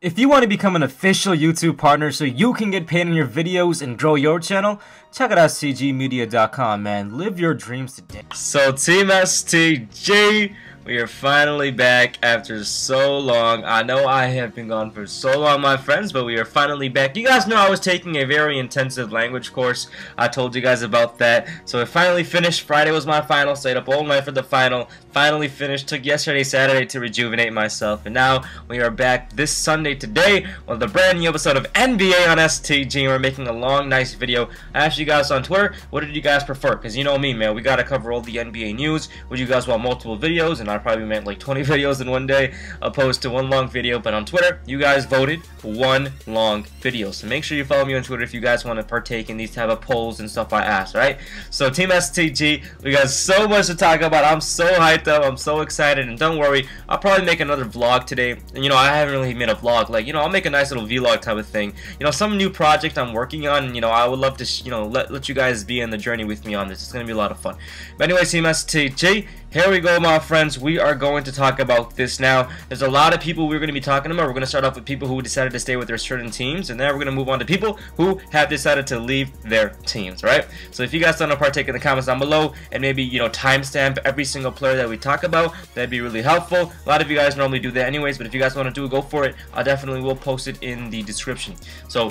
If you want to become an official YouTube partner so you can get paid on your videos and grow your channel, check out STGmedia.com, man. Live your dreams today. So Team STG, we are finally back after so long. I know I have been gone for so long, my friends, but we are finally back. You guys know I was taking a very intensive language course. I told you guys about that. So I finally finished. Friday was my final. Stayed up all night for the final. Finally finished. Took yesterday, Saturday to rejuvenate myself. And now we are back this Sunday today with a brand new episode of NBA on STG. We're making a long, nice video. I asked you guys on Twitter, what did you guys prefer? Because you know me, man. We got to cover all the NBA news. Would you guys want multiple videos? And I probably meant like 20 videos in one day opposed to one long video. But on Twitter, you guys voted one long video. So make sure you follow me on Twitter if you guys want to partake in these type of polls and stuff I asked, right? So Team STG, we got so much to talk about. I'm so hyped up. I'm so excited. And don't worry, I'll probably make another vlog today. And you know, I haven't really made a vlog. Like, you know, I'll make a nice little vlog type of thing. You know, some new project I'm working on. And, you know, I would love to, you know, let you guys be in the journey with me on this. It's going to be a lot of fun. But anyway, Team STG, here we go, my friends. We are going to talk about this now. There's a lot of people we're going to be talking about. We're going to start off with people who decided to stay with their certain teams, and then we're going to move on to people who have decided to leave their teams, right? So if you guys want to partake in the comments down below and maybe, you know, timestamp every single player that we talk about, that'd be really helpful. A lot of you guys normally do that anyways, but if you guys want to do it, go for it. I definitely will post it in the description. So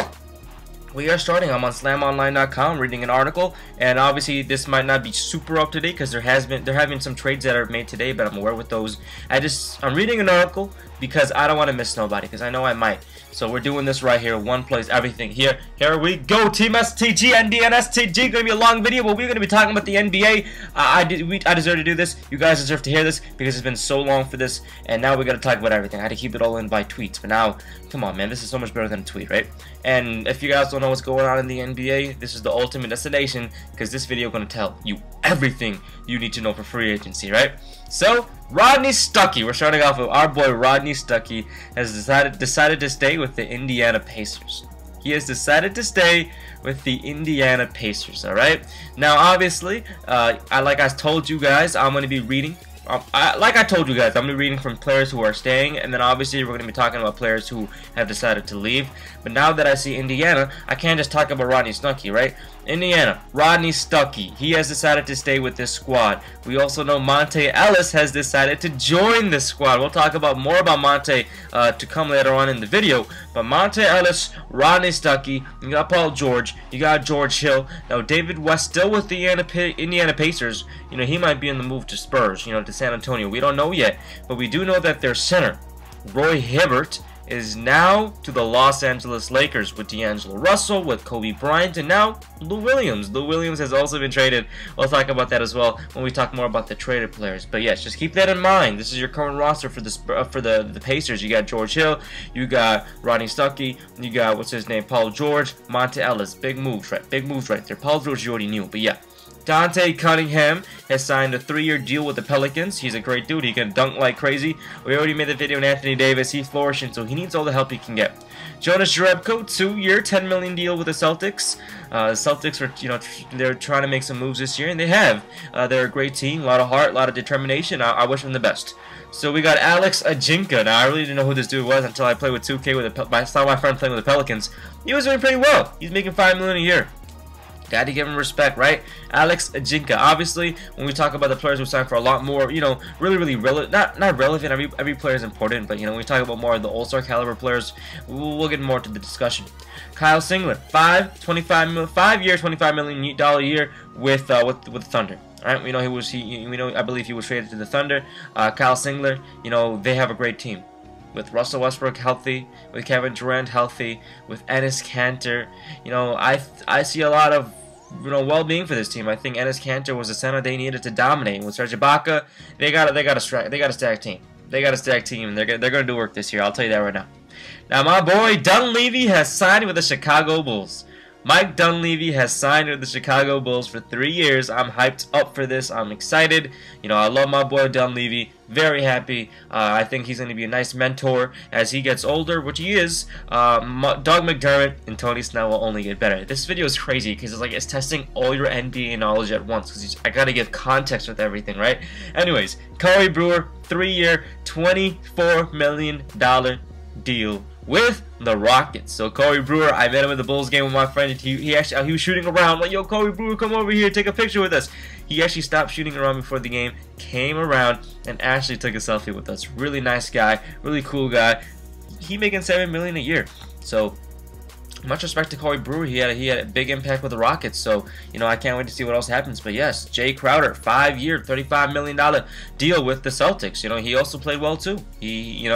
we are starting. I'm on slamonline.com reading an article, and obviously this might not be super up to date because there have been some trades that are made today, but I'm aware with those. I'm reading an article because I don't want to miss nobody, because I know I might. So we're doing this right here. One place, everything. Here we go. Team STG, NBA and STG. Gonna be a long video, but we're gonna be talking about the NBA. I deserve to do this. You guys deserve to hear this because it's been so long for this, and now we gotta talk about everything. I had to keep it all in by tweets, but now, come on, man, this is so much better than a tweet, right? And if you guys don't know what's going on in the NBA, this is the ultimate destination, because this video is gonna tell you everything you need to know for free agency, right? So Rodney Stuckey, we're starting off with our boy Rodney Stuckey has decided to stay with the Indiana Pacers. He has decided to stay with the Indiana Pacers. All right. Now, obviously, like I told you guys, I'm going to be reading. Like I told you guys, I'm going to be reading from players who are staying, and then obviously we're going to be talking about players who have decided to leave. But now that I see Indiana, I can't just talk about Rodney Stuckey, right? Indiana, Rodney Stuckey, he has decided to stay with this squad. We also know Monte Ellis has decided to join this squad. We'll talk about more about Monte to come later on in the video. But Monte Ellis, Rodney Stuckey, you got Paul George, you got George Hill. Now David West still with the Indiana Pacers. You know, he might be in the move to Spurs, you know, to San Antonio. We don't know yet, but we do know that their center, Roy Hibbert, is now to the Los Angeles Lakers with D'Angelo Russell, with Kobe Bryant, and now Lou Williams. Lou Williams has also been traded. We'll talk about that as well when we talk more about the traded players. But yes, just keep that in mind. This is your current roster for the Pacers. You got George Hill, you got Rodney Stuckey, you got what's his name, Paul George, Monte Ellis. Big moves, right? Big moves right there. Paul George you already knew, but yeah. Dante Cunningham has signed a 3-year deal with the Pelicans. He's a great dude. He can dunk like crazy. We already made the video on Anthony Davis. He's flourishing, so he needs all the help he can get. Jonas Jerebko, 2-year, $10 million deal with the Celtics. The Celtics are, you know, they're trying to make some moves this year, and they have. They're a great team, a lot of heart, a lot of determination. I wish them the best. So we got Alex Ajinka. Now I really didn't know who this dude was until I played with 2K I saw my friend playing with the Pelicans. He was doing pretty well. He's making $5 million a year. Got to give him respect, right? Alex Ajinka. Obviously, when we talk about the players who signed for a lot more, you know, really relevant. Not relevant. Every player is important, but you know, when we talk about more of the All-Star caliber players, we'll get more to the discussion. Kyle Singler, 5-year, $25 million year with the Thunder. All right, we know I believe he was traded to the Thunder. Kyle Singler, you know, they have a great team. With Russell Westbrook healthy, with Kevin Durant healthy, with Enes Kanter, you know, I see a lot of, you know, well-being for this team. I think Enes Kanter was the center they needed to dominate. With Serge Ibaka, they got a stack team. They got a stack team, and they're gonna do work this year. I'll tell you that right now. Now, my boy Dunleavy has signed with the Chicago Bulls. Mike Dunleavy has signed with the Chicago Bulls for 3 years. I'm hyped up for this. I'm excited. You know, I love my boy Dunleavy. Very happy. I think he's going to be a nice mentor as he gets older, which he is. Doug McDermott and Tony Snell will only get better. This video is crazy because it's testing all your NBA knowledge at once. Because I got to give context with everything, right? Anyways, Corey Brewer, 3-year, $24 million deal with the Rockets. So Corey Brewer, I met him at the Bulls game with my friend. He was shooting around like, yo, Corey Brewer, come over here, take a picture with us. He actually stopped shooting around before the game, came around, and actually took a selfie with us. Really nice guy, really cool guy. He making $7 million a year. So much respect to Corey Brewer. He had a big impact with the Rockets. So, you know, I can't wait to see what else happens. But yes, Jay Crowder, 5-year, $35 million deal with the Celtics. You know, he also played well too. He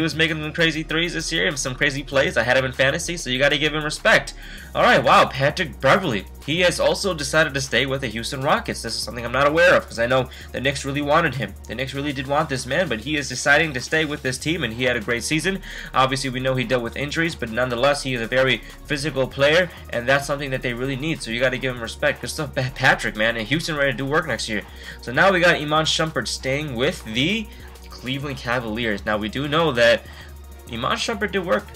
was making some crazy threes this year and some crazy plays. I had him in fantasy, so you got to give him respect. All right, wow, Patrick Beverley. He has also decided to stay with the Houston Rockets. This is something I'm not aware of because I know the Knicks really wanted him. The Knicks really did want this man, but he is deciding to stay with this team, and he had a great season. Obviously, we know he dealt with injuries, but nonetheless, he is a very physical player, and that's something that they really need, so you got to give him respect. Good stuff, Patrick, man, and Houston ready to do work next year. So now we got Iman Shumpert staying with the Cleveland Cavaliers. Now, we do know that Iman Shumpert did work.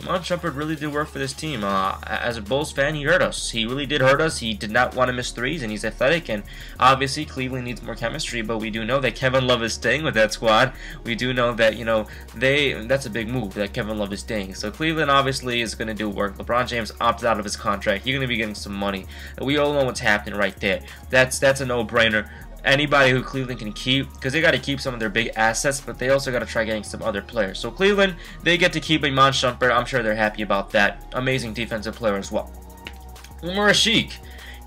Iman Shumpert really did work for this team. As a Bulls fan, he hurt us. He really did hurt us. He did not want to miss threes, and he's athletic, and obviously Cleveland needs more chemistry, but we do know that Kevin Love is staying with that squad. We do know that, you know, that's a big move that Kevin Love is staying. So Cleveland obviously is going to do work. LeBron James opted out of his contract. You're going to be getting some money. We all know what's happening right there. That's a no-brainer. Anybody who Cleveland can keep, because they got to keep some of their big assets, but they also got to try getting some other players. So Cleveland, they get to keep Iman Shumpert. I'm sure they're happy about that. Amazing defensive player as well. Umar Sheik,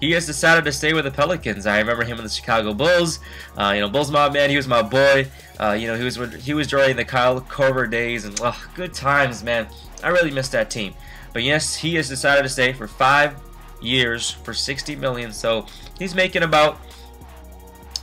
he has decided to stay with the Pelicans. I remember him in the Chicago Bulls. You know, Bulls mob man, he was my boy. You know, he was during the Kyle Korver days, and good times, man. I really miss that team. But yes, he has decided to stay for 5 years for $60 million. So he's making about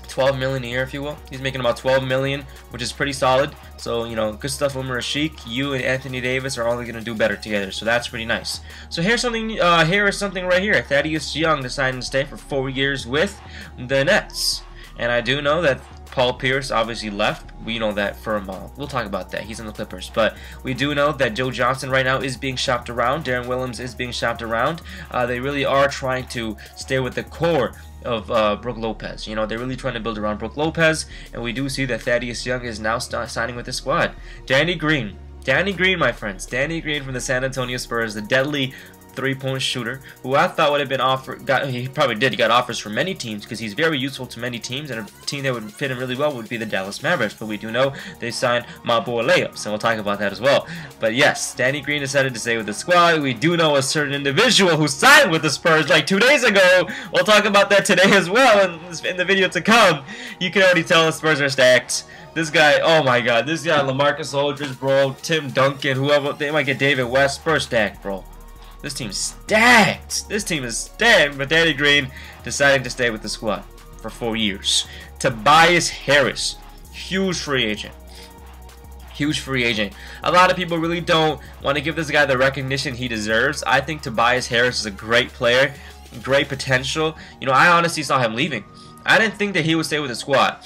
$12 million a year, if you will. He's making about $12 million, which is pretty solid. So, you know, good stuff, Umar Sheik. You and Anthony Davis are only going to do better together, so that's pretty nice. So here's something. Here is something right here. Thaddeus Young deciding to stay for 4 years with the Nets, and I do know that Paul Pierce obviously left. We know that from, we'll talk about that. He's in the Clippers. But we do know that Joe Johnson right now is being shopped around. Darren Williams is being shopped around. They really are trying to stay with the core of Brook Lopez. You know, they're really trying to build around Brook Lopez. And we do see that Thaddeus Young is now signing with the squad. Danny Green, my friends. Danny Green from the San Antonio Spurs, the deadly three-point shooter, who I thought would have been offered. He probably did. He got offers from many teams because he's very useful to many teams, and a team that would fit him really well would be the Dallas Mavericks. But we do know they signed my boy Layups, and we'll talk about that as well. But yes, Danny Green decided to stay with the squad. We do know a certain individual who signed with the Spurs like 2 days ago. We'll talk about that today as well in the video to come. You can already tell the Spurs are stacked. This guy, oh my god, this guy, Lamarcus Aldridge, bro, Tim Duncan, whoever, they might get David West, Spurs stacked, bro. This team's stacked. This team is stacked. But Danny Green deciding to stay with the squad for 4 years. Tobias Harris, huge free agent. Huge free agent. A lot of people really don't want to give this guy the recognition he deserves. I think Tobias Harris is a great player, great potential. You know, I honestly saw him leaving. I didn't think that he would stay with the squad.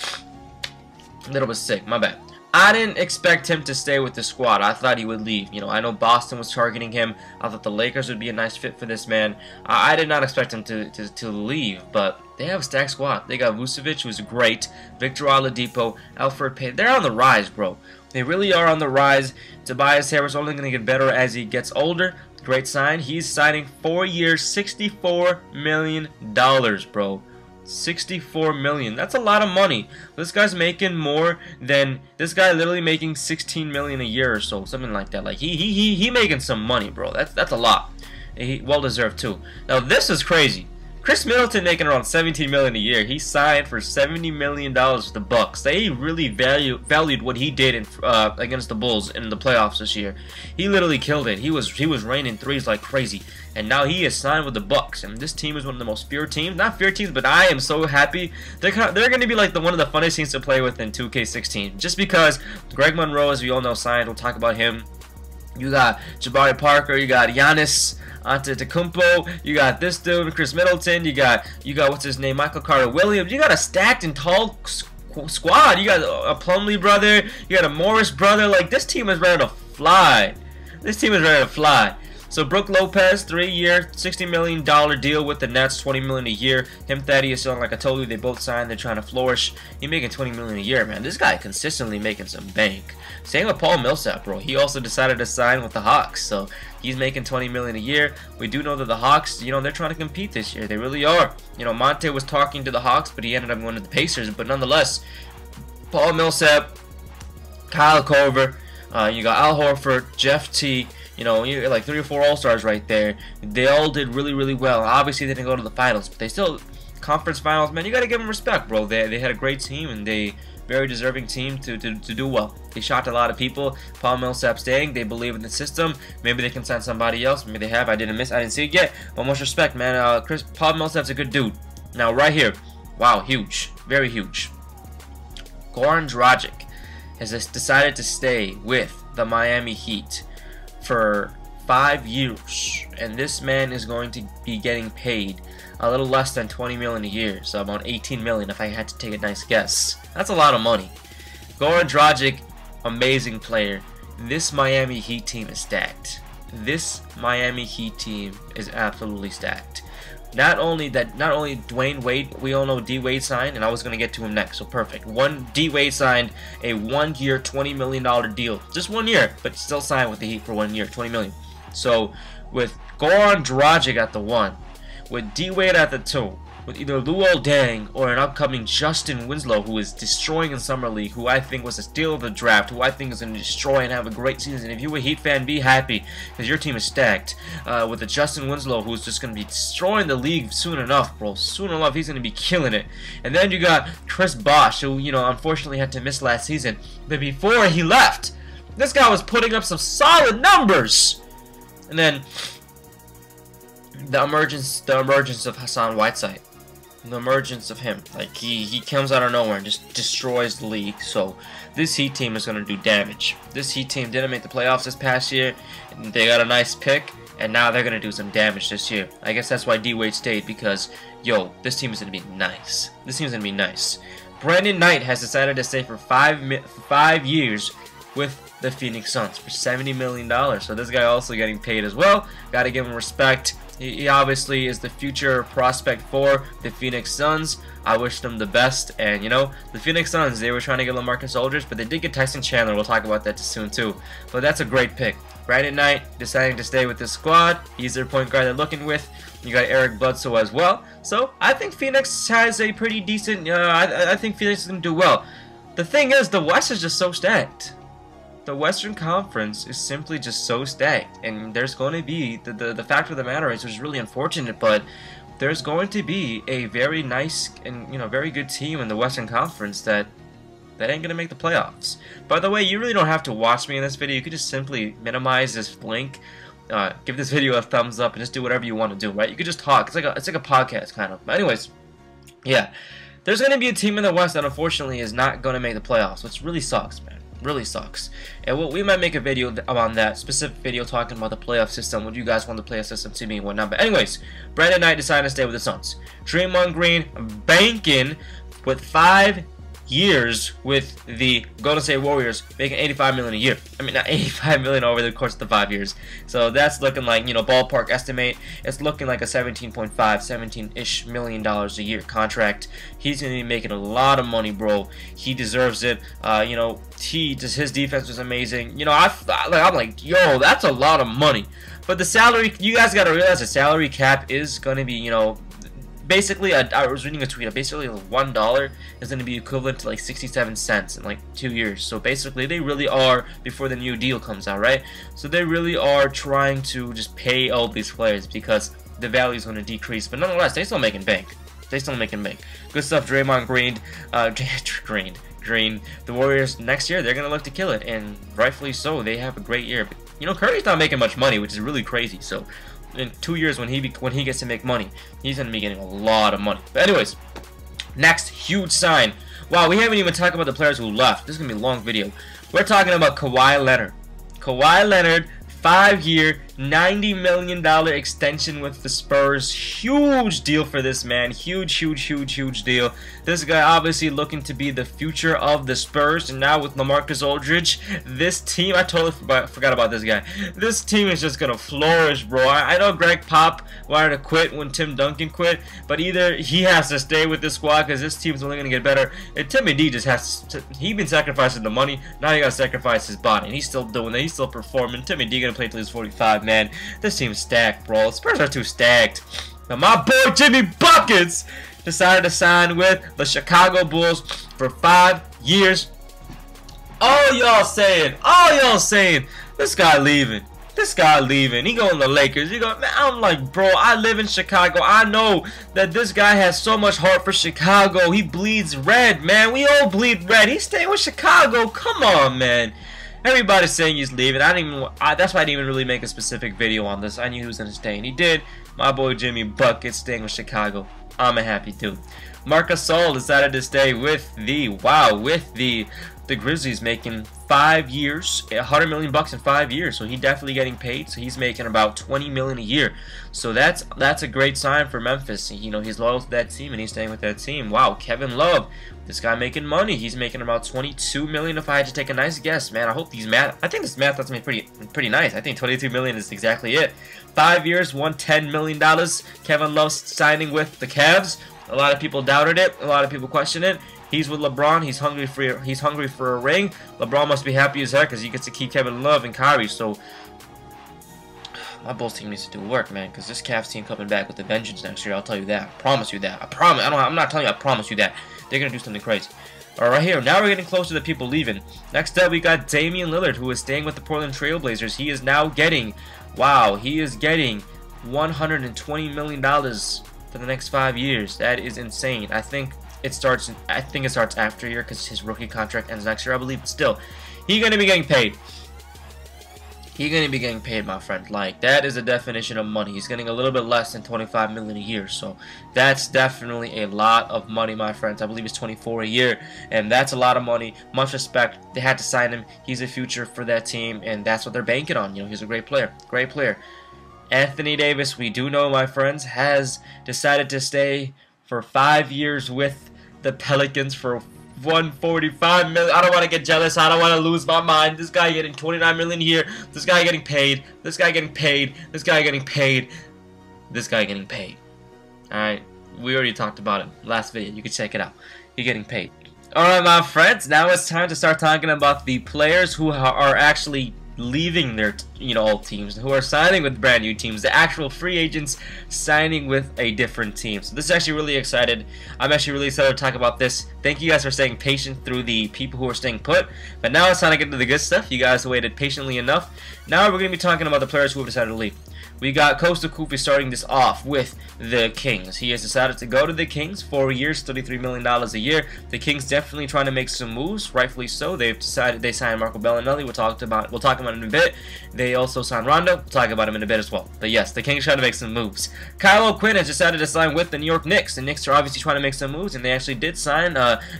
A little bit sick, my bad. I didn't expect him to stay with the squad. I thought he would leave. You know, I know Boston was targeting him. I thought the Lakers would be a nice fit for this man. I did not expect him to leave, but they have a stacked squad. They got Vucevic, who's great, Victor Oladipo, Elfrid Payton. They're on the rise, bro. They really are on the rise. Tobias Harris only going to get better as he gets older. Great sign. He's signing 4 years, $64 million, bro. $64 million. That's a lot of money. This guy's making more than this guy. Literally making $16 million a year or so, something like that. Like he making some money, bro. That's a lot. He well deserved too. Now this is crazy. Chris Middleton making around $17 million a year. He signed for $70 million with the Bucks. They really valued what he did against the Bulls in the playoffs this year. He literally killed it. He was raining threes like crazy, and now he is signed with the Bucks. And this team is one of the most feared teams. Not feared teams, but I am so happy. They're going to be like one of the funnest teams to play with in 2K16, just because Greg Monroe, as we all know, signed. We'll talk about him. You got Jabari Parker. You got Giannis Antetokounmpo, you got this dude, Chris Middleton, you got what's his name, Michael Carter-Williams. You got a stacked and tall squad. You got a Plumlee brother, you got a Morris brother. Like, this team is ready to fly. This team is ready to fly. So Brook Lopez, 3-year, $60 million deal with the Nets, $20 million a year. Him, Thaddeus Young, like I told you, they both signed. They're trying to flourish. He's making $20 million a year, man. This guy consistently making some bank. Same with Paul Millsap, bro. He also decided to sign with the Hawks, so he's making $20 million a year. We do know that the Hawks, you know, they're trying to compete this year. They really are. You know, Monte was talking to the Hawks, but he ended up going to the Pacers. But nonetheless, Paul Millsap, Kyle Korver, you got Al Horford, Jeff T. You know, you're like 3 or 4 All-Stars right there. They all did really, really well. Obviously, they didn't go to the finals, but they still conference finals. Man, you gotta give them respect, bro. They had a great team, and they very deserving team to do well. They shocked a lot of people. Paul Millsap staying. They believe in the system. Maybe they can sign somebody else. Maybe they have. I didn't see it yet. But much respect, man. Paul Millsap's a good dude. Now, right here, wow, huge, very huge. Goran Dragic has decided to stay with the Miami Heat for 5 years, and this man is going to be getting paid a little less than $20 million a year, so about $18 million if I had to take a nice guess. That's a lot of money. Goran Dragic, amazing player. This Miami Heat team is stacked. This Miami Heat team is absolutely stacked. Not only Dwayne Wade, we all know D Wade signed, and I was going to get to him next, so perfect. D Wade signed a 1-year, $20 million deal. Just 1 year, but still signed with the Heat for 1 year, $20 million. So, with Goran Dragic at the 1, with D Wade at the 2, with either Luol Deng or an upcoming Justin Winslow, who is destroying in Summer League, who I think was a steal of the draft, who I think is going to destroy and have a great season. If you're a Heat fan, be happy, because your team is stacked. With the Justin Winslow, who's just going to be destroying the league soon enough, bro. Soon enough, he's going to be killing it. And then you got Chris Bosh, who, you know, unfortunately had to miss last season. But before he left, this guy was putting up some solid numbers. And then the emergence of Hassan Whiteside. The emergence of him, like he comes out of nowhere and just destroys the league. So this Heat team is going to do damage. This Heat team didn't make the playoffs this past year. They got a nice pick, and now they're going to do some damage this year. I guess that's why D Wade stayed, because yo, this team is going to be nice. This team is going to be nice. Brandon Knight has decided to stay for 5 years with the Phoenix Suns for $70 million. So this guy also getting paid as well. Got to give him respect. He obviously is the future prospect for the Phoenix Suns. I wish them the best. And, you know, the Phoenix Suns, they were trying to get Lamarcus Aldridge, but they did get Tyson Chandler. We'll talk about that soon, too. But that's a great pick. Brandon Knight deciding to stay with the squad. He's their point guard they're looking with. You got Eric Bledsoe as well. So, I think Phoenix has a pretty decent... I think Phoenix is going to do well. The thing is, the West is just so stacked. The Western Conference is simply just so stacked, and there's going to be the fact of the matter is, which is really unfortunate, but there's going to be a very nice and, you know, very good team in the Western Conference that ain't gonna make the playoffs. By the way, you really don't have to watch me in this video. You could just simply minimize this link, give this video a thumbs up, and just do whatever you want to do. Right? You could just talk. It's like a podcast kind of. But anyways, yeah, there's gonna be a team in the West that unfortunately is not gonna make the playoffs, which really sucks, man. Really sucks. And we might make a video on that specific video talking about the playoff system. Would you guys want the playoff system to be and whatnot? But anyways, Brandon Knight decided to stay with the Suns. Draymond Green banking with 5 years with the Golden State Warriors, making $85 million a year. I mean, not $85 million over the course of the 5 years. So that's looking like, you know, ballpark estimate. It's looking like a 17-ish million a year contract. He's gonna be making a lot of money, bro. He deserves it. You know, his defense was amazing. You know, I'm like, yo, that's a lot of money. But the salary, you guys gotta realize the salary cap is gonna be, you know, basically, I was reading a tweet. Basically, $1 is going to be equivalent to like 67 cents in like 2 years. So basically, they really are, before the new deal comes out, right? So they really are trying to just pay all these players because the value is going to decrease. But nonetheless, they still making bank. They still making bank. Good stuff, Draymond Green. Green. The Warriors next year, they're going to look to kill it, and rightfully so. They have a great year. But, you know, Curry's not making much money, which is really crazy. So in 2 years, when he gets to make money, he's gonna be getting a lot of money. But anyways, next huge sign. Wow, we haven't even talked about the players who left. This is gonna be a long video. We're talking about Kawhi Leonard. Kawhi Leonard, 5-year, $90 million extension with the Spurs. Huge deal for this man. Huge deal. This guy obviously looking to be the future of the Spurs. And now with Lamarcus Aldridge, this team, I totally forgot about this guy. This team is just going to flourish, bro. I know Greg Pop wanted to quit when Tim Duncan quit, but either he has to stay with this squad because this team's only going to get better. And Timmy D just has to, he's been sacrificing the money. Now he got to sacrifice his body. And he's still doing that. He's still performing. Timmy D going to play till he's 45, man. This team's stacked, bro. Spurs are too stacked. But my boy Jimmy Buckets decided to sign with the Chicago Bulls for 5 years. All y'all saying, this guy leaving. This guy leaving. He going to the Lakers. He going, man, I'm like, bro, I live in Chicago. I know that this guy has so much heart for Chicago. He bleeds red, man. We all bleed red. He's staying with Chicago. Come on, man. Everybody's saying he's leaving. That's why I didn't even really make a specific video on this. I knew he was going to stay, and he did. My boy Jimmy Buckets staying with Chicago. I'm a happy dude. Marcus Aldridge decided to stay with the Grizzlies, making 5 years, $100 million in 5 years. So he's definitely getting paid. So he's making about $20 million a year. So that's a great sign for Memphis. You know, he's loyal to that team and he's staying with that team. Wow, Kevin Love, this guy making money. He's making about $22 million. If I had to take a nice guess, man, I hope these math. I think this math that's pretty nice. I think $22 million is exactly it. 5 years, $110 million. Kevin Love signing with the Cavs. A lot of people doubted it. A lot of people questioned it. He's with LeBron. He's hungry for a ring. LeBron must be happy as heck because he gets to keep Kevin Love and Kyrie. So my Bulls team needs to do work, man, because this Cavs team coming back with a vengeance next year. I'll tell you that. I promise you that. I promise. I'm not telling you. I promise you that. They're gonna do something crazy. All right, here. Now we're getting close to the people leaving. Next up, we got Damian Lillard, who is staying with the Portland Trail Blazers. He is now getting, wow, he is getting $120 million for the next 5 years. That is insane. I think it starts after a year because his rookie contract ends next year, I believe. But still, he's gonna be getting paid. He's gonna be getting paid, my friend. Like, that is a definition of money. He's getting a little bit less than $25 million a year, so that's definitely a lot of money, my friends. I believe it's $24 a year, and that's a lot of money. Much respect. They had to sign him. He's a future for that team, and that's what they're banking on. You know, he's a great player. Great player. Anthony Davis, we do know, my friends, has decided to stay for 5 years with the Pelicans for $145 million. I don't want to get jealous. I don't want to lose my mind. This guy getting $29 million a year. This guy getting paid. This guy getting paid. This guy getting paid. This guy getting paid. Alright, we already talked about it last video. You can check it out. You're getting paid. Alright, my friends, now it's time to start talking about the players who are actually leaving their old teams, who are signing with brand new teams, the actual free agents signing with a different team. So this is actually really excited. I'm actually really excited to talk about this. Thank you guys for staying patient through the people who are staying put. But now it's time to get to the good stuff. You guys waited patiently enough. Now we're going to be talking about the players who have decided to leave. We got Kosta Koufy starting this off with the Kings. He has decided to go to the Kings. 4 years, $33 million a year. The Kings definitely trying to make some moves, rightfully so. They've decided they signed Marco Belinelli. We'll talk about him in a bit. They also signed Rondo. We'll talk about him in a bit as well. But yes, the Kings trying to make some moves. Kyle O'Quinn has decided to sign with the New York Knicks. The Knicks are obviously trying to make some moves, and they actually did sign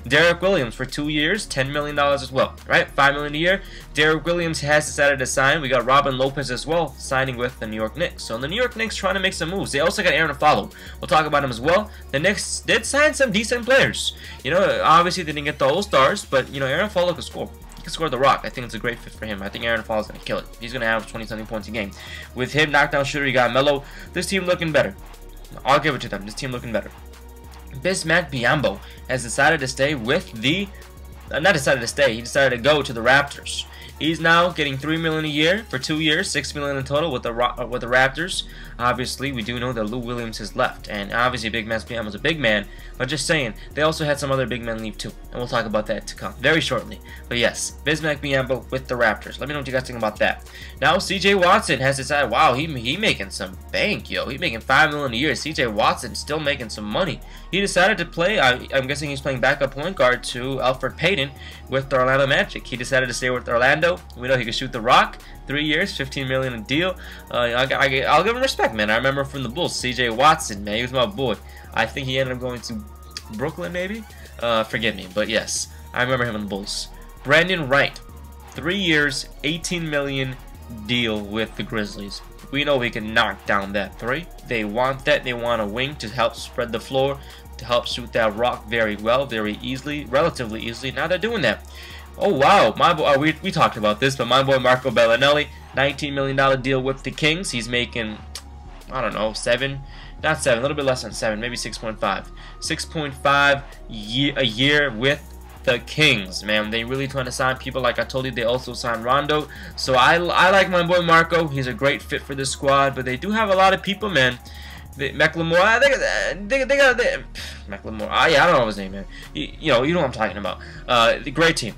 Derek Williams for 2 years, $10 million as well. Right, $5 million a year. Derek Williams has decided to sign. We got Robin Lopez as well, signing with the New York Knicks. So the New York Knicks trying to make some moves. They also got Aaron Baynes. We'll talk about him as well. The Knicks did sign some decent players. You know, obviously they didn't get the All-Stars, but you know, Aaron Baynes could score. He can score the rock. I think it's a great fit for him. I think Aaron Baynes is going to kill it. He's going to have 20-something points a game. With him, knockdown shooter, you got Melo. This team looking better. I'll give it to them. This team looking better. Bismack Biyombo has decided to stay with the... not decided to stay. He decided to go to the Raptors. He's now getting $3 million a year for 2 years, $6 million in total with the Raptors. Obviously, we do know that Lou Williams has left, and obviously Big Man Biyombo's a big man. But just saying, they also had some other big men leave too, and we'll talk about that to come very shortly. But yes, Bismack Biyombo with the Raptors. Let me know what you guys think about that. Now, C.J. Watson has decided, wow, he making some bank, yo. He making $5 million a year. C.J. Watson still making some money. He decided to play. I'm guessing he's playing backup point guard to Elfrid Payton with the Orlando Magic. He decided to stay with Orlando. We know he can shoot the rock. 3 years, $15 million a deal. I'll give him respect, man. I remember from the Bulls, C.J. Watson, man. He was my boy. I think he ended up going to Brooklyn, maybe? Forgive me, but yes. I remember him in the Bulls. Brandon Wright, 3 years, $18 million deal with the Grizzlies. We know he can knock down that three. They want that. They want a wing to help spread the floor, to help shoot that rock very well, very easily, relatively easily. Now they're doing that. Oh wow, my boy, we talked about this, but my boy Marco Belinelli, $19 million deal with the Kings. He's making, I don't know, not 7, a little bit less than 7, maybe 6.5. 6.5 a year with the Kings, man. They really trying to sign people. Like I told you, they also signed Rondo. So I like my boy Marco. He's a great fit for this squad, but they do have a lot of people, man. McLemore, they got McLemore. Yeah, I don't know his name, man. You know what I'm talking about. Great team.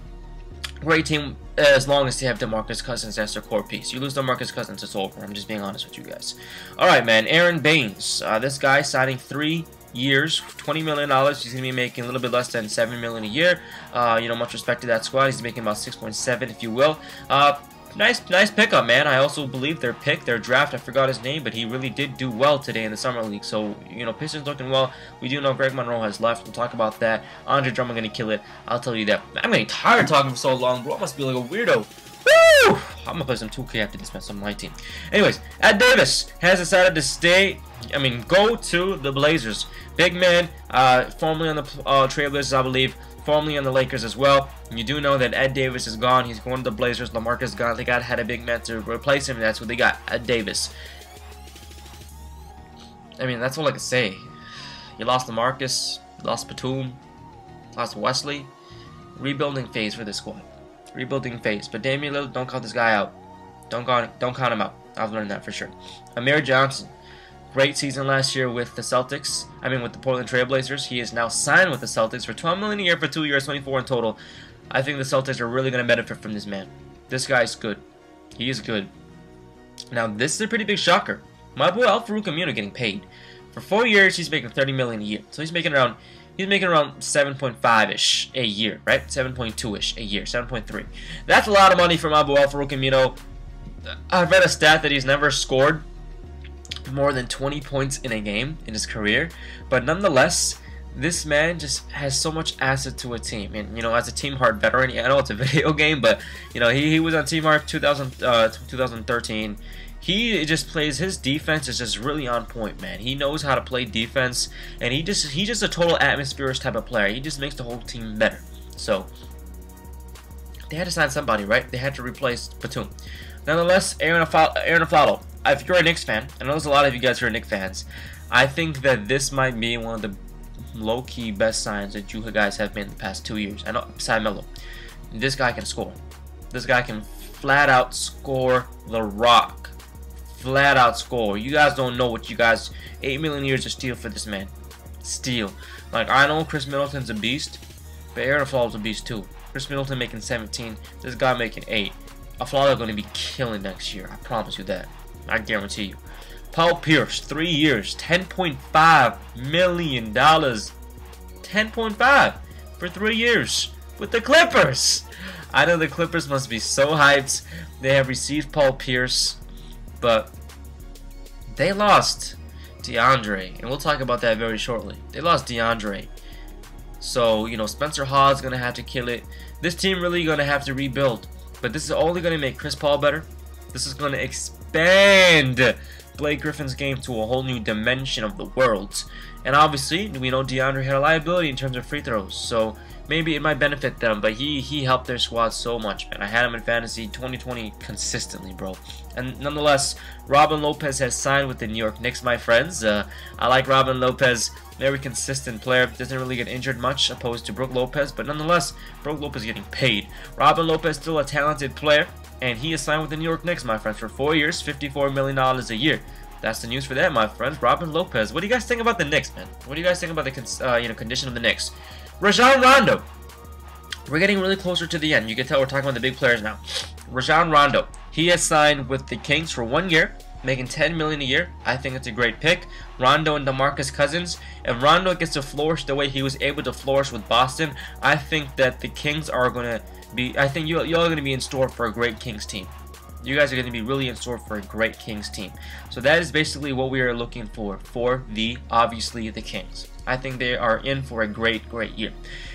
Great team as long as they have DeMarcus Cousins as their core piece. You lose DeMarcus Cousins, it's over. I'm just being honest with you guys. Alright, man. Aron Baynes. This guy signing 3 years, $20 million. He's going to be making a little bit less than $7 million a year. You know, much respect to that squad. He's making about 6.7, if you will. Nice pickup, man. I also believe their draft, I forgot his name, but he really did do well today in the Summer League. So, you know, Pistons looking well. We do know Greg Monroe has left. We'll talk about that. Andre Drummond going to kill it. I'll tell you that. I'm getting tired talking for so long, bro. I must be like a weirdo. Woo! I'm going to play some 2K after this, man. Some my team. Anyways, Ed Davis has decided to go to the Blazers. Big man, formerly on the Trailblazers, I believe. Formerly on the Lakers as well. You do know that Ed Davis is gone. He's going to the Blazers. Lamarcus gone. They had a big man to replace him, and that's what they got. Ed Davis. I mean, that's all I can say. You lost Lamarcus, lost Batum, lost Wesley. Rebuilding phase for this squad. Rebuilding phase. But Damian Lillard, don't count this guy out. Don't count him out. I've learned that for sure. Amir Johnson. Great season last year with the Celtics. With the Portland Trailblazers. He is now signed with the Celtics for $12 million a year for 2 years, 24 in total. I think the Celtics are really going to benefit from this man. This guy's good. He is good. Now, this is a pretty big shocker. My boy Al-Farouq Aminu getting paid. For 4 years, he's making $30 million a year. So he's making around 7.5-ish a year, right? 7.2-ish a year, 7.3. That's a lot of money for my boy Al-Farouq Aminu. I've read a stat that he's never scored more than 20 points in a game in his career, but nonetheless, this man just has so much asset to a team. And you know, as a Team Heart veteran, I know it's a video game, but you know, he was on Team Heart 2013. He just plays, his defense is just really on point, man. He knows how to play defense, and he's just a total atmospherist type of player. He just makes the whole team better. So they had to sign somebody, right? They had to replace Batum. Nonetheless, Aron Baynes. If you're a Knicks fan, I know there's a lot of you guys who are Knicks fans, I think that this might be one of the low-key best signs that you guys have made in the past 2 years. I know, beside Melo. This guy can score. This guy can flat out score the rock. Flat out score. You guys don't know what you guys... 8 million years of steal for this man. Steal. Like, I know Chris Middleton's a beast, but Aron Baynes is a beast too. Chris Middleton making 17. This guy making 8. Aflalo going to be killing next year. I promise you that. I guarantee you. Paul Pierce, 3 years, $10.5 million. 10.5 for 3 years with the Clippers. I know the Clippers must be so hyped. They have received Paul Pierce, but they lost DeAndre, and we'll talk about that very shortly. They lost DeAndre. So, you know, Spencer Hawes going to have to kill it. This team really going to have to rebuild. But this is only going to make Chris Paul better. This is going to expand Blake Griffin's game to a whole new dimension of the world. And obviously, we know DeAndre had a liability in terms of free throws. So maybe it might benefit them. But he helped their squad so much, man. I had him in fantasy 2020 consistently, bro. And nonetheless, Robin Lopez has signed with the New York Knicks, my friends. I like Robin Lopez. Very consistent player. Doesn't really get injured much, opposed to Brook Lopez. But nonetheless, Brook Lopez getting paid. Robin Lopez still a talented player. And he is signed with the New York Knicks, my friends, for 4 years, $54 million a year. That's the news for that, my friends. Robin Lopez. What do you guys think about the Knicks, man? What do you guys think about the condition of the Knicks? Rajon Rondo. We're getting really closer to the end. You can tell we're talking about the big players now. Rajon Rondo. He has signed with the Kings for 1 year, making $10 million a year. I think it's a great pick. Rondo and DeMarcus Cousins. If Rondo gets to flourish the way he was able to flourish with Boston, I think that the Kings are going to be... I think y'all are going to be in store for a great Kings team. You guys are going to be really in store for a great Kings team. So that is basically what we are looking for obviously, the Kings. I think they are in for a great year.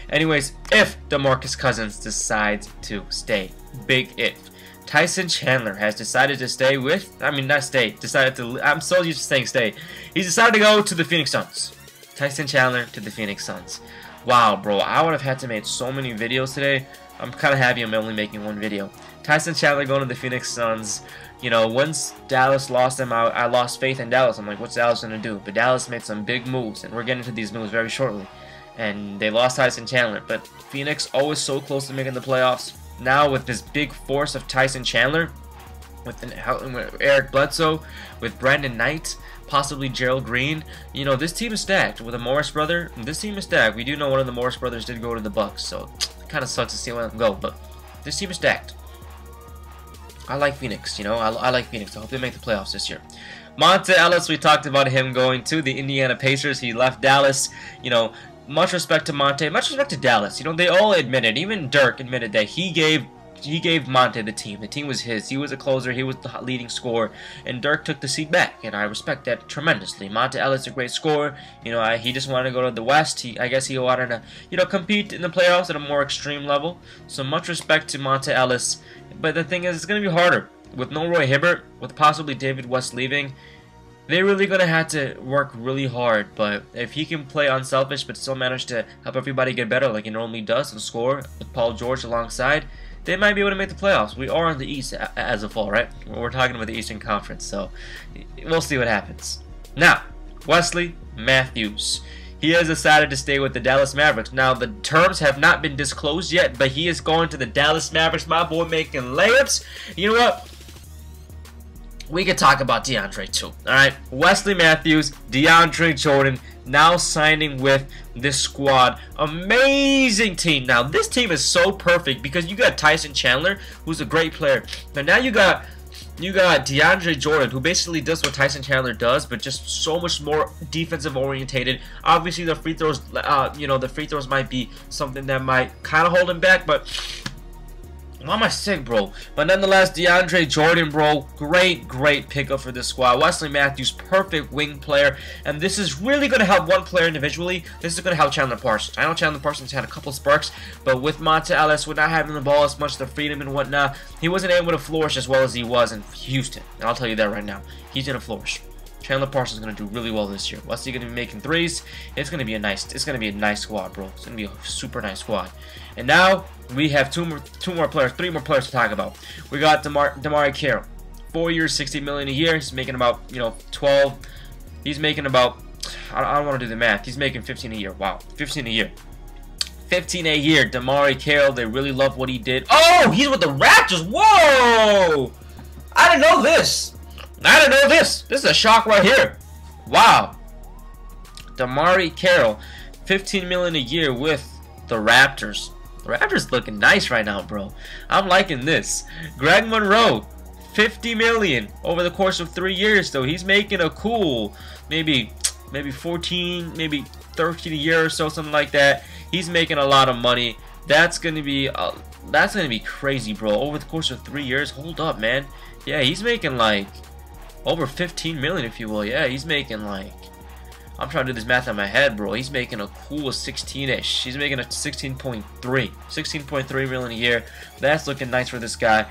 Anyways, if DeMarcus Cousins decides to stay, big if. Tyson Chandler has decided to stay with, I'm so used to saying stay. He's decided to go to the Phoenix Suns. Tyson Chandler to the Phoenix Suns. Wow, bro, I would have had to make so many videos today. I'm kind of happy I'm only making one video. Tyson Chandler going to the Phoenix Suns. You know, once Dallas lost him, I lost faith in Dallas. I'm like, what's Dallas going to do? But Dallas made some big moves, and we're getting into these moves very shortly. And they lost Tyson Chandler. But Phoenix always so close to making the playoffs. Now with this big force of Tyson Chandler, with Eric Bledsoe, with Brandon Knight, possibly Gerald Green, you know, this team is stacked. With a Morris brother, this team is stacked. We do know one of the Morris brothers did go to the Bucks, so it kind of sucks to see them go. But this team is stacked. I like Phoenix, you know, I like Phoenix. I hope they make the playoffs this year. Monte Ellis, we talked about him going to the Indiana Pacers. He left Dallas, you know. Much respect to Monte, much respect to Dallas. You know, they all admitted, even Dirk admitted that he gave Monte the team. The team was his. He was a closer. He was the leading scorer, and Dirk took the seat back, and I respect that tremendously. Monte Ellis is a great scorer. You know, he just wanted to go to the West. I guess he wanted to, you know, compete in the playoffs at a more extreme level. So much respect to Monte Ellis. But the thing is, it's going to be harder with no Roy Hibbert, with possibly David West leaving. They're really going to have to work really hard, but if he can play unselfish but still manage to help everybody get better like he normally does and score with Paul George alongside, they might be able to make the playoffs. We are in the East as of fall, right? We're talking about the Eastern Conference, so we'll see what happens. Now, Wesley Matthews. He has decided to stay with the Dallas Mavericks. Now, the terms have not been disclosed yet, but he is going to the Dallas Mavericks. My boy making layups. You know what? We could talk about DeAndre too. Alright, Wesley Matthews, DeAndre Jordan now signing with this squad. Amazing team. Now this team is so perfect because you got Tyson Chandler, who's a great player. But now you got DeAndre Jordan, who basically does what Tyson Chandler does, but just so much more defensive orientated. Obviously the free throws, you know, the free throws might be something that might kind of hold him back, but why am I sick, bro? But nonetheless, DeAndre Jordan, bro, great pickup for this squad. Wesley Matthews, perfect wing player. And this is really going to help one player individually. This is going to help Chandler Parsons. I know Chandler Parsons had a couple sparks, but with Monte Ellis, with not having the ball as much, the freedom and whatnot, he wasn't able to flourish as well as he was in Houston. And I'll tell you that right now. He's going to flourish. Chandler Parsons is going to do really well this year. Wesley going to be making threes. It's going to be a nice squad, bro. It's going to be a super nice squad. And now we have three more players to talk about. We got DeMar Carroll, 4 years, $60 million a year. He's making about, you know, 12. He's making about, I don't want to do the math. He's making 15 a year. Wow, 15 a year. 15 a year. DeMar Carroll. They really love what he did. Oh, he's with the Raptors. Whoa! I didn't know this. This is a shock right here. Wow. DeMar Carroll, 15 million a year with the Raptors. The Raptors looking nice right now, bro. I'm liking this. Greg Monroe, 50 million over the course of 3 years, though. He's making a cool maybe 14, maybe 13 a year or so, something like that. He's making a lot of money. That's gonna be crazy, bro. Over the course of 3 years. Hold up, man. Yeah, he's making like over 15 million, if you will. Yeah, he's making like, I'm trying to do this math in my head, bro. He's making a cool 16-ish. He's making a 16.3 million a year. That's looking nice for this guy.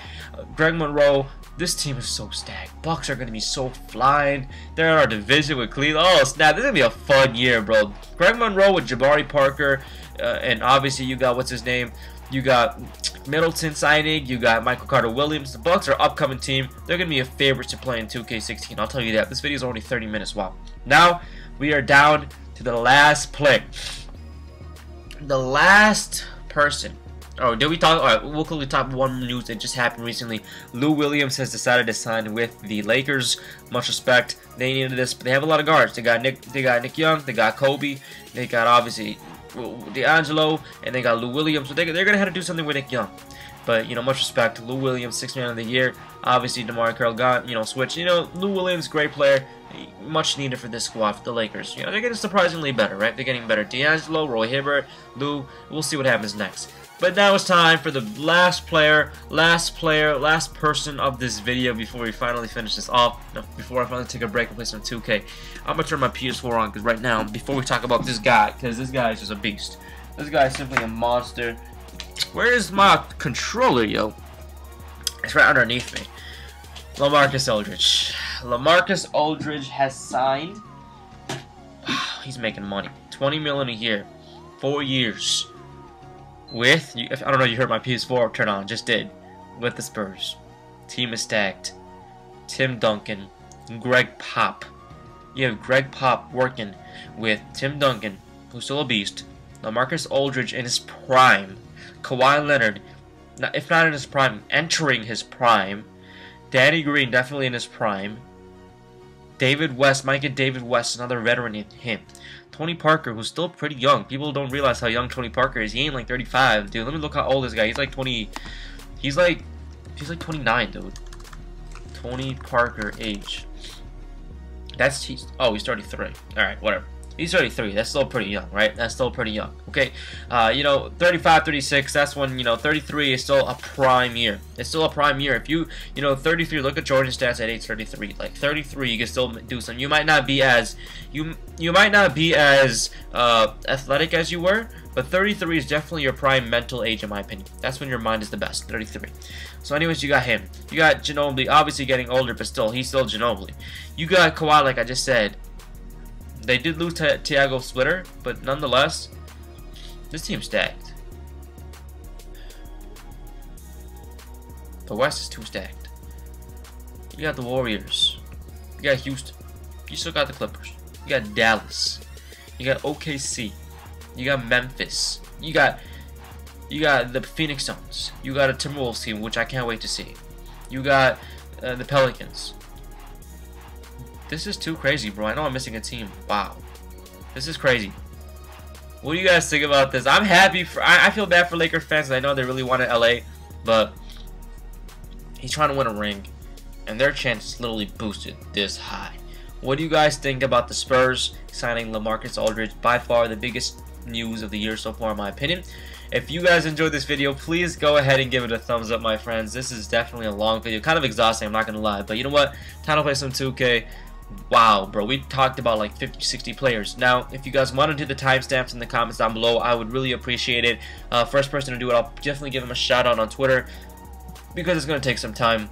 Greg Monroe, this team is so stacked. Bucks are going to be so flying. They're in our division with Cleveland. Oh, snap. This is going to be a fun year, bro. Greg Monroe with Jabari Parker. And obviously you got, what's his name? You got Middleton signing. You got Michael Carter-Williams. The Bucks are an upcoming team. They're going to be a favorite to play in 2K16. I'll tell you that. This video is already 30 minutes. Wow. Now, we are down to the last play. The last person. Oh, did we talk? Alright, we'll quickly talk one news that just happened recently. Lou Williams has decided to sign with the Lakers. Much respect. They needed this, but they have a lot of guards. They got Nick Young, they got Kobe, they got obviously D'Angelo, and they got Lou Williams. So they're gonna have to do something with Nick Young. But you know, much respect to Lou Williams, 6th man of the year. Obviously, DeMar Carroll got, you know, switched. You know, Lou Williams, great player. Much needed for this squad, for the Lakers. You know, they're getting surprisingly better, right? They're getting better. D'Angelo, Roy Hibbert, Lou. We'll see what happens next. But now it's time for the last person of this video before we finally finish this off. No, before I finally take a break and play some 2K. I'm gonna turn my PS4 on because right now, before we talk about this guy, because this guy is just a beast. This guy is simply a monster. Where is my controller, yo? It's right underneath me. Lamarcus Aldridge. Lamarcus Aldridge has signed. He's making money. $20 million a year, 4 years. With, I don't know, you heard my PS4 turn on, just did. With the Spurs. Team is stacked. Tim Duncan, Greg Pop. You have Greg Pop working with Tim Duncan, who's still a beast. Lamarcus Aldridge in his prime. Kawhi Leonard, if not in his prime, entering his prime. Danny Green definitely in his prime. David West, might get David West, another veteran in him. Tony Parker, who's still pretty young. People don't realize how young Tony Parker is. He ain't like 35, dude. Let me look how old this guy. He's like 20. He's like 29, dude. Tony Parker age. He's 33. All right, whatever. He's 33. That's still pretty young, right? That's still pretty young. Okay, you know, 35, 36. That's when, you know, 33 is still a prime year. It's still a prime year. If you know, 33. Look at Jordan's stats at age 33. Like 33, you can still do something. You might not be as athletic as you were, but 33 is definitely your prime mental age, in my opinion. That's when your mind is the best. 33. So, anyways, you got him. You got Ginobili, obviously getting older, but still, he's still Ginobili. You got Kawhi, like I just said. They did lose to Thiago Splitter, but nonetheless, this team's stacked. The West is too stacked. You got the Warriors. You got Houston. You still got the Clippers. You got Dallas. You got OKC. You got Memphis. You got the Phoenix Suns. You got a Timberwolves team, which I can't wait to see. You got the Pelicans. This is too crazy, bro. I know I'm missing a team. Wow. This is crazy. What do you guys think about this? I'm happy for... I feel bad for Lakers fans. I know they really wanted LA, but he's trying to win a ring, and their chance is literally boosted this high. What do you guys think about the Spurs signing Lamarcus Aldridge? By far the biggest news of the year so far, in my opinion. If you guys enjoyed this video, please go ahead and give it a thumbs up, my friends. This is definitely a long video. Kind of exhausting, I'm not going to lie. But you know what? Time to play some 2K. Wow, bro, we talked about like 50, 60 players. Now, if you guys want to do the timestamps in the comments down below, I would really appreciate it. First person to do it, I'll definitely give him a shout out on Twitter, because it's going to take some time.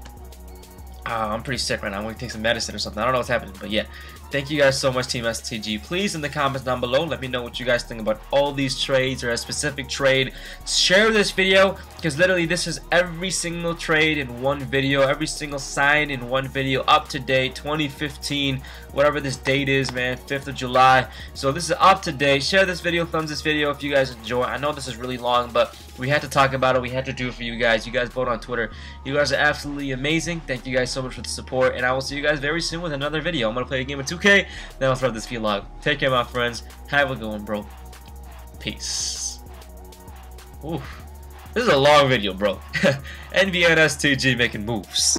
I'm pretty sick right now. I'm going to take some medicine or something. I don't know what's happening, but yeah. Thank you guys so much, Team STG. Please, in the comments down below, let me know what you guys think about all these trades or a specific trade. Share this video, because literally this is every single trade in one video, every single sign in one video, up to date, 2015, whatever this date is, man, 5th of July. So this is up to date. Share this video, thumbs this video if you guys enjoy. I know this is really long, but we had to talk about it. We had to do it for you guys. You guys vote on Twitter. You guys are absolutely amazing. Thank you guys so much for the support, and I will see you guys very soon with another video. I'm going to play a game of 2K, then I'll start this vlog. Take care, my friends. Have a good one, bro. Peace. Oof. This is a long video, bro. NBA and STG making moves.